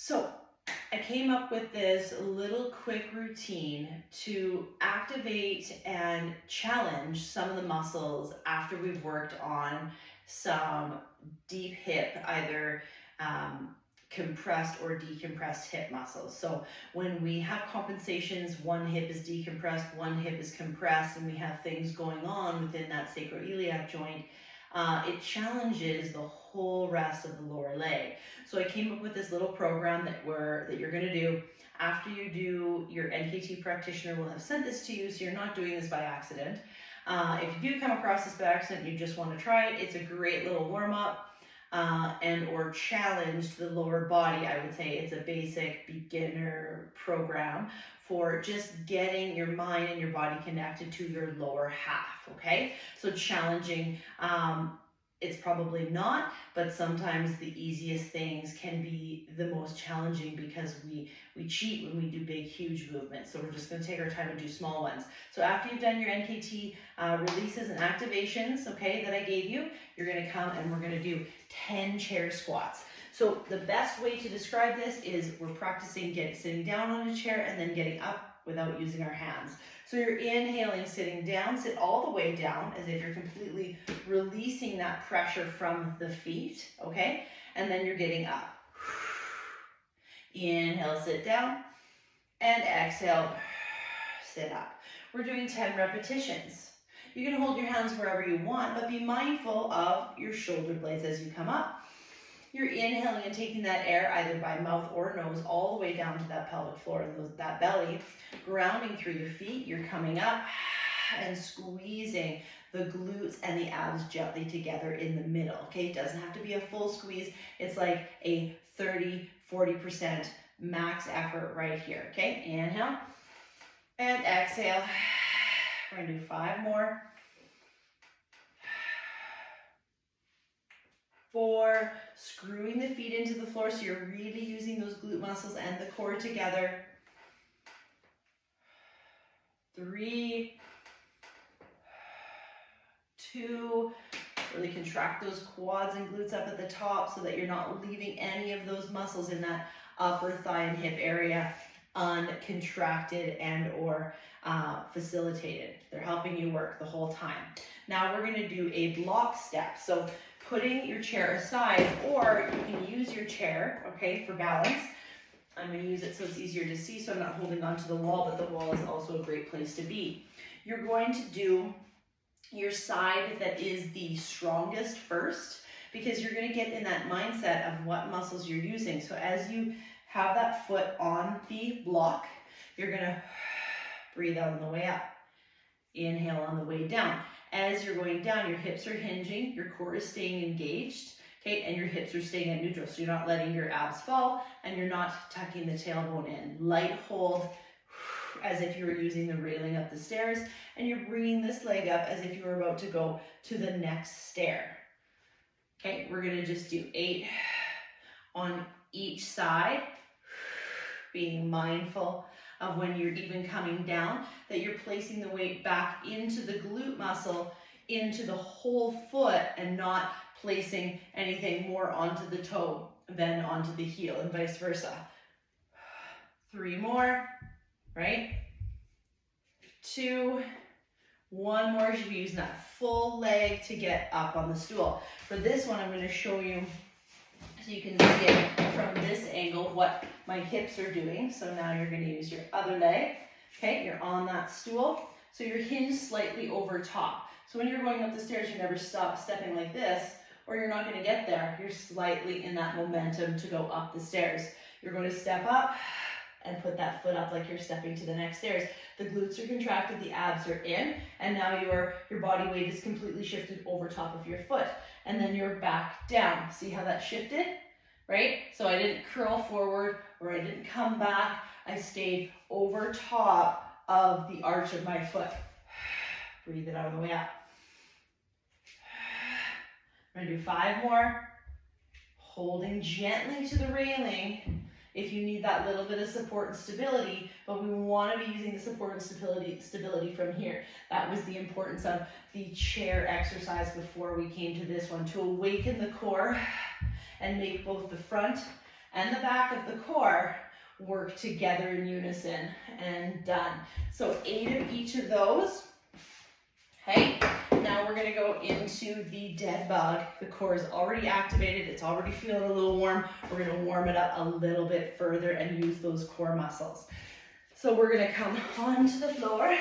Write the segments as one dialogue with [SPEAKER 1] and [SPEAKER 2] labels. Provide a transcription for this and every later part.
[SPEAKER 1] So I came up with this little quick routine to activate and challenge some of the muscles after we've worked on some deep hip, either compressed or decompressed hip muscles. So when we have compensations, one hip is decompressed, one hip is compressed, and we have things going on within that sacroiliac joint, it challenges the whole rest of the lower leg. So I came up with this little program that you're going to do. After you do, your NKT practitioner will have sent this to you, so you're not doing this by accident. If you do come across this by accident, you just want to try it, it's a great little warm-up and or challenge to the lower body. I would say it's a basic beginner program for just getting your mind and your body connected to your lower half, okay? So challenging, it's probably not, but sometimes the easiest things can be the most challenging because we cheat when we do big, huge movements. So we're just gonna take our time and do small ones. So after you've done your NKT releases and activations, okay, that I gave you, you're gonna come and we're gonna do 10 chair squats. So the best way to describe this is we're practicing sitting down on a chair and then getting up without using our hands. So you're inhaling, sitting down, sit all the way down as if you're completely releasing that pressure from the feet, okay? And then you're getting up. Inhale, sit down, and exhale, sit up. We're doing 10 repetitions. You can hold your hands wherever you want, but be mindful of your shoulder blades as you come up. You're inhaling and taking that air either by mouth or nose all the way down to that pelvic floor and that belly, grounding through your feet. You're coming up and squeezing the glutes and the abs gently together in the middle, okay? It doesn't have to be a full squeeze. It's like a 30-40% max effort right here, okay? Inhale and exhale. We're gonna do 5 more. 4, screwing the feet into the floor so you're really using those glute muscles and the core together. 3, 2, really contract those quads and glutes up at the top so that you're not leaving any of those muscles in that upper thigh and hip area uncontracted and or facilitated. They're helping you work the whole time. Now we're going to do a block step. So putting your chair aside, or you can use your chair, okay, for balance. I'm going to use it so it's easier to see, so I'm not holding onto the wall, but the wall is also a great place to be. You're going to do your side that is the strongest first, because you're going to get in that mindset of what muscles you're using. So as you have that foot on the block, you're going to breathe out on the way up. Inhale on the way down. As you're going down, your hips are hinging, your core is staying engaged, okay, and your hips are staying at neutral. So you're not letting your abs fall and you're not tucking the tailbone in. Light hold as if you were using the railing up the stairs, and you're bringing this leg up as if you were about to go to the next stair. Okay, we're going to just do 8 on each side, being mindful of when you're even coming down, that you're placing the weight back into the glute muscle, into the whole foot, and not placing anything more onto the toe than onto the heel, and vice versa. 3 more, right? 2, 1 more. You should be using that full leg to get up on the stool. For this one, I'm going to show you so you can see it from this angle, what my hips are doing. So now you're going to use your other leg. Okay, you're on that stool. So you're hinged slightly over top. So when you're going up the stairs, you never stop stepping like this, or you're not going to get there. You're slightly in that momentum to go up the stairs. You're going to step up and put that foot up like you're stepping to the next stairs. The glutes are contracted, the abs are in, and now your body weight is completely shifted over top of your foot. And then you're back down. See how that shifted, right? So I didn't curl forward or I didn't come back. I stayed over top of the arch of my foot. Breathe it out on the way up. I'm gonna do 5 more. Holding gently to the railing if you need that little bit of support and stability, but we want to be using the support and stability from here. That was the importance of the chair exercise before we came to this one, to awaken the core and make both the front and the back of the core work together in unison, and done. So 8 of each of those. Okay, now we're gonna go into the dead bug. The core is already activated, it's already feeling a little warm. We're gonna warm it up a little bit further and use those core muscles. So we're gonna come onto the floor.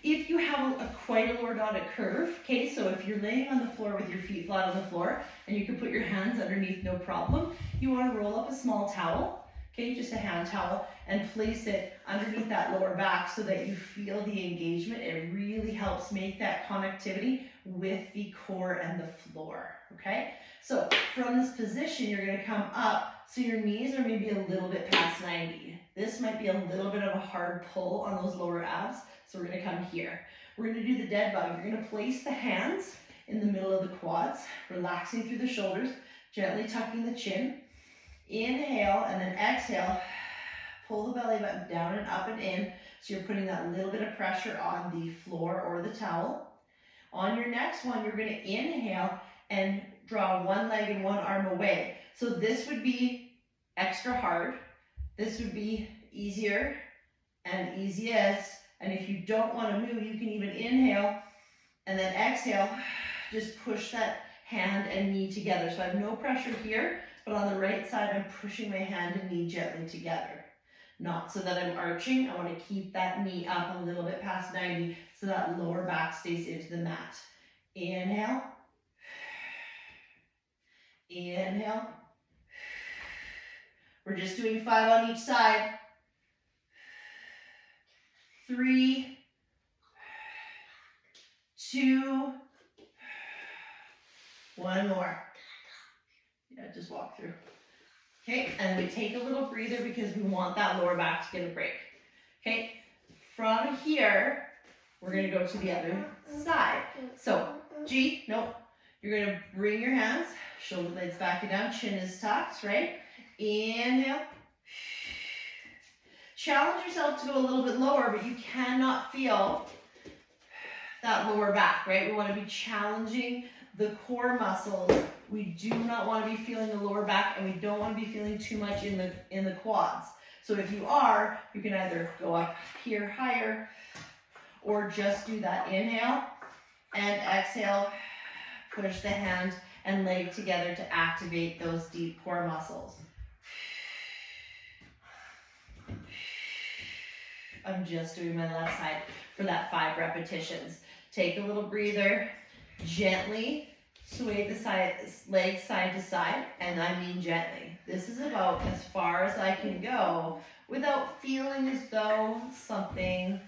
[SPEAKER 1] If you have quite a lordotic curve, okay, so if you're laying on the floor with your feet flat on the floor and you can put your hands underneath, no problem. You wanna roll up a small towel, okay, just a hand towel, and place it underneath that lower back so that you feel the engagement. It really helps make that connectivity with the core and the floor, okay? So from this position, you're gonna come up so your knees are maybe a little bit past 90. This might be a little bit of a hard pull on those lower abs, so we're gonna come here. We're gonna do the dead bug. You're gonna place the hands in the middle of the quads, relaxing through the shoulders, gently tucking the chin. Inhale and then exhale. Pull the belly button down and up and in, so you're putting that little bit of pressure on the floor or the towel. On your next one, you're going to inhale and draw one leg and one arm away. So this would be extra hard. This would be easier and easiest. And if you don't want to move, you can even inhale and then exhale. Just push that hand and knee together. So I have no pressure here, but on the right side, I'm pushing my hand and knee gently together. Not so that I'm arching. I want to keep that knee up a little bit past 90 so that lower back stays into the mat. Inhale. Inhale. We're just doing 5 on each side. 3, 2, 1 more. Yeah, just walk through. Okay, and we take a little breather because we want that lower back to get a break. Okay, from here, we're gonna go to the other side. So, G, nope. You're gonna bring your hands, shoulder blades back and down, chin is tucked, right? Inhale. Challenge yourself to go a little bit lower, but you cannot feel that lower back, right? We wanna be challenging the core muscles. We do not want to be feeling the lower back, and we don't want to be feeling too much in the quads. So if you are, you can either go up here higher or just do that inhale and exhale, push the hand and leg together to activate those deep core muscles. I'm just doing my left side for that 5 repetitions. Take a little breather. Gently sway the leg side to side, and I mean gently. This is about as far as I can go without feeling as though something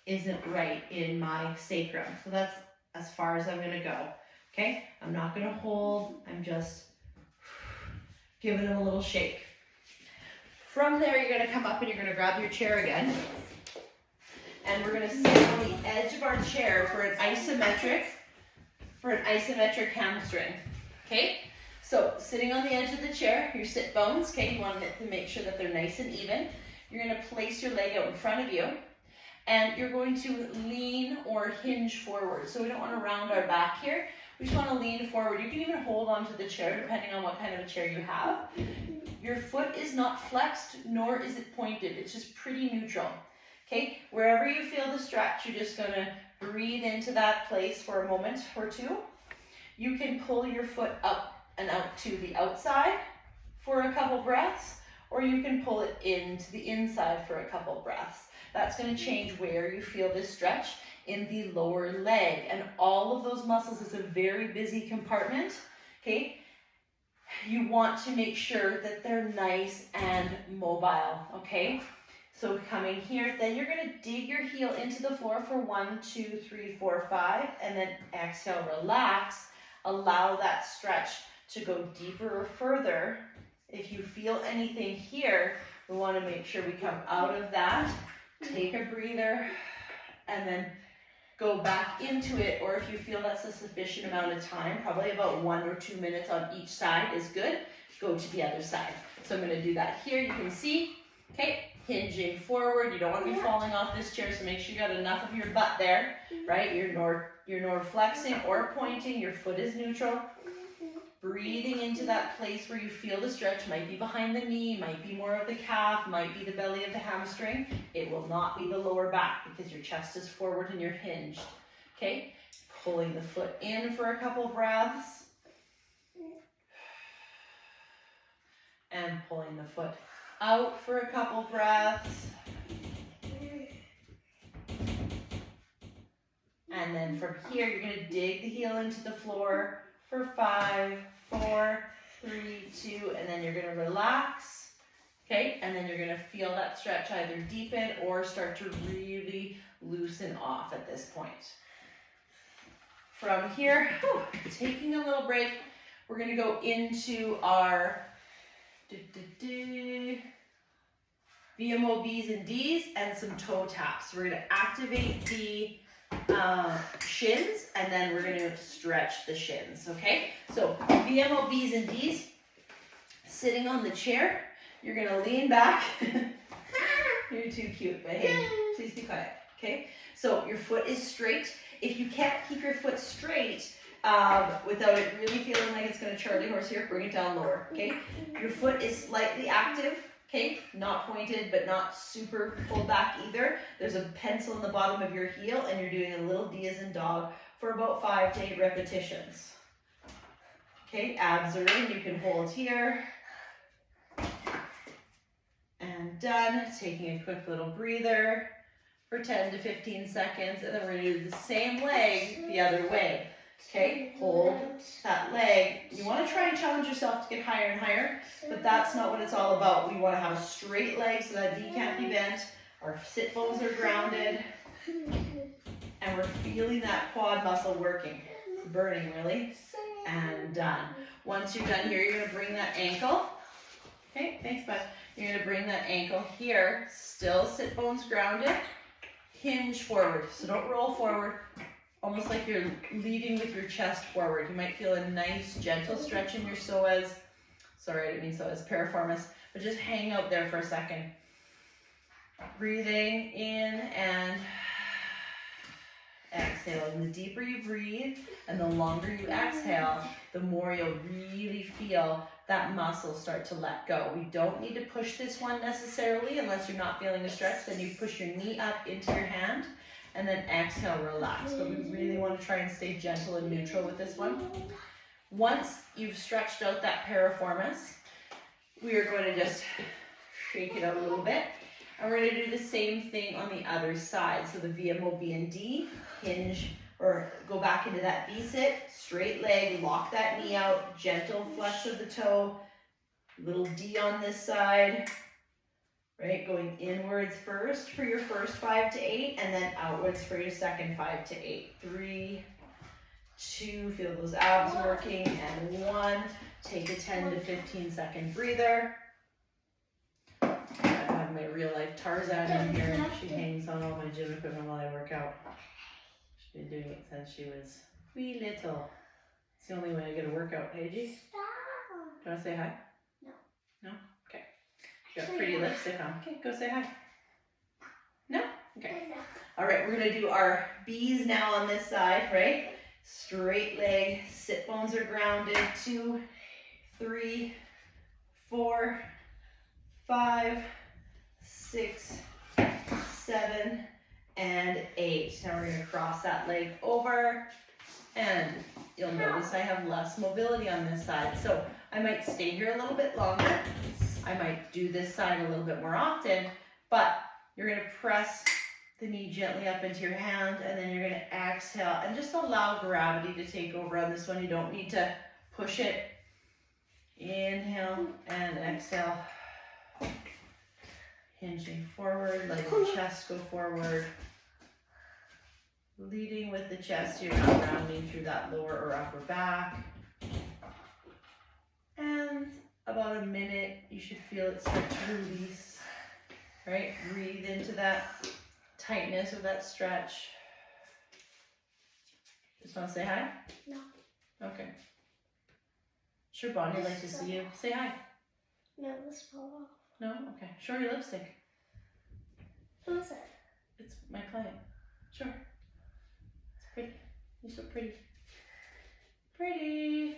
[SPEAKER 1] isn't right in my sacrum. So that's as far as I'm going to go. Okay? I'm not going to hold. I'm just giving it a little shake. From there, you're going to come up and you're going to grab your chair again. And we're going to sit on the edge of our chair for an isometric hamstring. Okay? So sitting on the edge of the chair, your sit bones, okay, you want to make sure that they're nice and even. You're going to place your leg out in front of you, and you're going to lean or hinge forward. So we don't want to round our back here. We just want to lean forward. You can even hold onto the chair depending on what kind of a chair you have. Your foot is not flexed, nor is it pointed. It's just pretty neutral. Okay, wherever you feel the stretch, you're just going to breathe into that place for a moment or two. You can pull your foot up and out to the outside for a couple breaths, or you can pull it into the inside for a couple breaths. That's going to change where you feel this stretch in the lower leg. And all of those muscles is a very busy compartment. Okay, you want to make sure that they're nice and mobile. Okay. So coming here, then you're going to dig your heel into the floor for 1, 2, 3, 4, 5, and then exhale, relax. Allow that stretch to go deeper or further. If you feel anything here, we want to make sure we come out of that, take a breather, and then go back into it. Or if you feel that's a sufficient amount of time, probably about 1 or 2 minutes on each side is good, go to the other side. So I'm going to do that here. You can see, okay, hinging forward. You don't want to be falling off this chair, so make sure you got enough of your butt there, right? You're nor flexing or pointing. Your foot is neutral. breathing into that place where you feel the stretch. Might be behind the knee, might be more of the calf, might be the belly of the hamstring. It will not be the lower back because your chest is forward and you're hinged. Okay, pulling the foot in for a couple breaths. And pulling the foot out for a couple breaths. And then from here, you're going to dig the heel into the floor for 5, 4, 3, 2, and then you're going to relax. Okay, and then you're going to feel that stretch either deepen or start to really loosen off at this point. From here, taking a little break, we're going to go into our VMO B's and D's and some toe taps. We're going to activate the shins, and then we're going to stretch the shins, okay? So VMO B's and D's, sitting on the chair, you're going to lean back. You're too cute, but hey, please be quiet, okay? So your foot is straight. If you can't keep your foot straight without it really feeling like it's going to Charlie horse here, bring it down lower, okay? Your foot is slightly active. Okay, not pointed, but not super pulled back either. There's a pencil in the bottom of your heel, and you're doing a little D as in dog for about 5 to 8 repetitions. Okay, abs are in, you can hold here. And done. Taking a quick little breather for 10 to 15 seconds, and then we're gonna do the same leg the other way. Okay, hold that leg. You want to try and challenge yourself to get higher and higher, but that's not what it's all about. We want to have a straight leg so that knee can't be bent. Our sit bones are grounded, and we're feeling that quad muscle working, burning really, and done. Once you're done here, you're going to bring that ankle. Okay, thanks, bud. You're going to bring that ankle here, still sit bones grounded, hinge forward. So don't roll forward. Almost like you're leading with your chest forward. You might feel a nice, gentle stretch in your psoas. Sorry, I didn't mean psoas, piriformis. But just hang out there for a second. Breathing in and exhale. And the deeper you breathe and the longer you exhale, the more you'll really feel that muscle start to let go. We don't need to push this one necessarily unless you're not feeling a stretch. Then you push your knee up into your hand. And then exhale, relax. But we really want to try and stay gentle and neutral with this one. Once you've stretched out that piriformis, we are going to just shake it out a little bit. And we're going to do the same thing on the other side. So the VMO B and D, hinge, or go back into that V-sit, straight leg, lock that knee out, gentle flex of the toe, little D on this side. Right, going inwards first for your first 5 to 8, and then outwards for your second 5 to 8. 3, 2, feel those abs working, and 1. Take a 10 to 15 second breather. I have my real life Tarzan in here, and she hangs on all my gym equipment while I work out. She's been doing it since she was wee little. It's the only way I get a workout, hey G? Do you want to say hi? No. No? Okay. You got pretty lipstick on. Okay, go say hi. No? Okay. All right, we're going to do our B's now on this side, right? Straight leg, sit bones are grounded. 2, 3, 4, 5, 6, 7, and 8. Now we're going to cross that leg over, and you'll notice I have less mobility on this side. So I might stay here a little bit longer. I might do this side a little bit more often, but you're going to press the knee gently up into your hand, and then you're going to exhale and just allow gravity to take over on this one. You don't need to push it. Inhale and exhale. Hinging forward, letting the chest go forward. Leading with the chest, you're not rounding through that lower or upper back. And about a minute, you should feel it start to release, right? Breathe into that tightness of that stretch. Just want to say hi?
[SPEAKER 2] No.
[SPEAKER 1] Okay. Sure, Bonnie, I'd like to see you. Say hi.
[SPEAKER 2] No, this fell off.
[SPEAKER 1] No? Okay. Show your lipstick.
[SPEAKER 2] Who is it?
[SPEAKER 1] It's my client. Sure. It's pretty. You're so pretty. Pretty.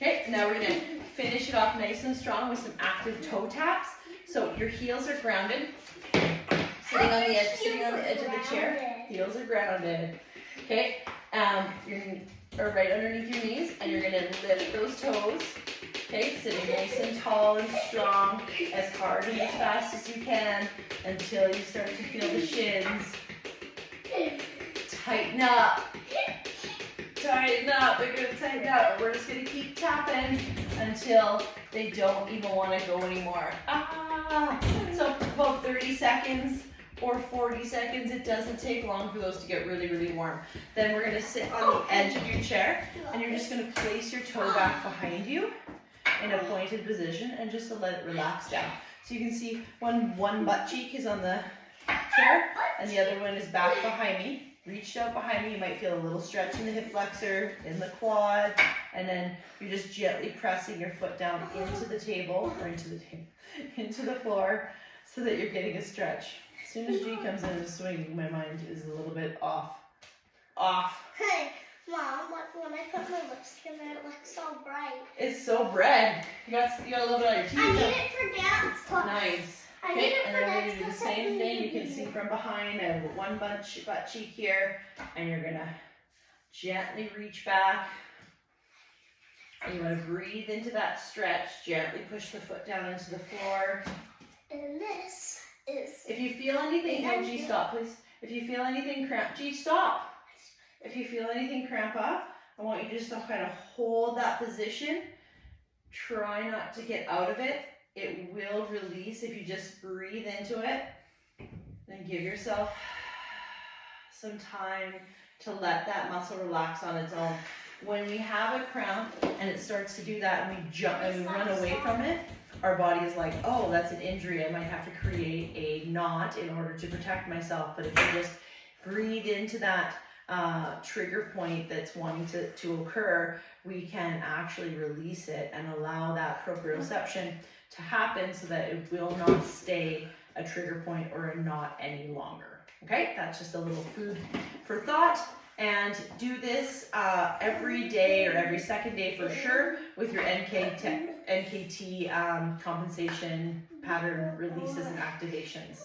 [SPEAKER 1] Okay, now we're gonna finish it off nice and strong with some active toe taps. So your heels are grounded, sitting on the edge of the chair. Heels are grounded. Okay, you're right underneath your knees, and you're gonna lift those toes. Okay, sitting nice and tall and strong, as hard and as fast as you can, until you start to feel the shins. Tighten up. Tighten up. They're gonna tighten up. We're just gonna keep tapping until they don't even want to go anymore. So about 30 seconds or 40 seconds. It doesn't take long for those to get really, really warm. Then we're gonna sit on the edge of your chair, and you're just gonna place your toe back behind you in a pointed position, and just to let it relax down. So you can see one butt cheek is on the chair, and the other one is back behind me. Reached out behind me, you might feel a little stretch in the hip flexor, in the quad, and then you're just gently pressing your foot down into the table, or into the floor, so that you're getting a stretch. As soon as G comes in and swinging, my mind is a little bit off.
[SPEAKER 2] Hey, Mom, when I put my lipstick in there, it looks so bright.
[SPEAKER 1] It's so red. You got a little bit on your teeth.
[SPEAKER 2] I need it for dance class.
[SPEAKER 1] Nice. Okay, and then we're going to do the same thing. You can see from behind. I have one butt cheek here, and you're going to gently reach back. And you want to breathe into that stretch. Gently push the foot down into the floor.
[SPEAKER 2] And this is...
[SPEAKER 1] If you feel anything, no, G, stop, please. If you feel anything cramp, G, stop. If you feel anything cramp up, I want you just to kind of hold that position. Try not to get out of it. It will release if you just breathe into it. Then give yourself some time to let that muscle relax on its own. When we have a cramp and it starts to do that, and we jump and we run away from it, our body is like, oh, that's an injury. I might have to create a knot in order to protect myself. But if you just breathe into that trigger point that's wanting to occur, we can actually release it and allow that proprioception to happen so that it will not stay a trigger point or a knot any longer. Okay, that's just a little food for thought. And do this every day or every second day for sure with your NKT compensation pattern releases and activations.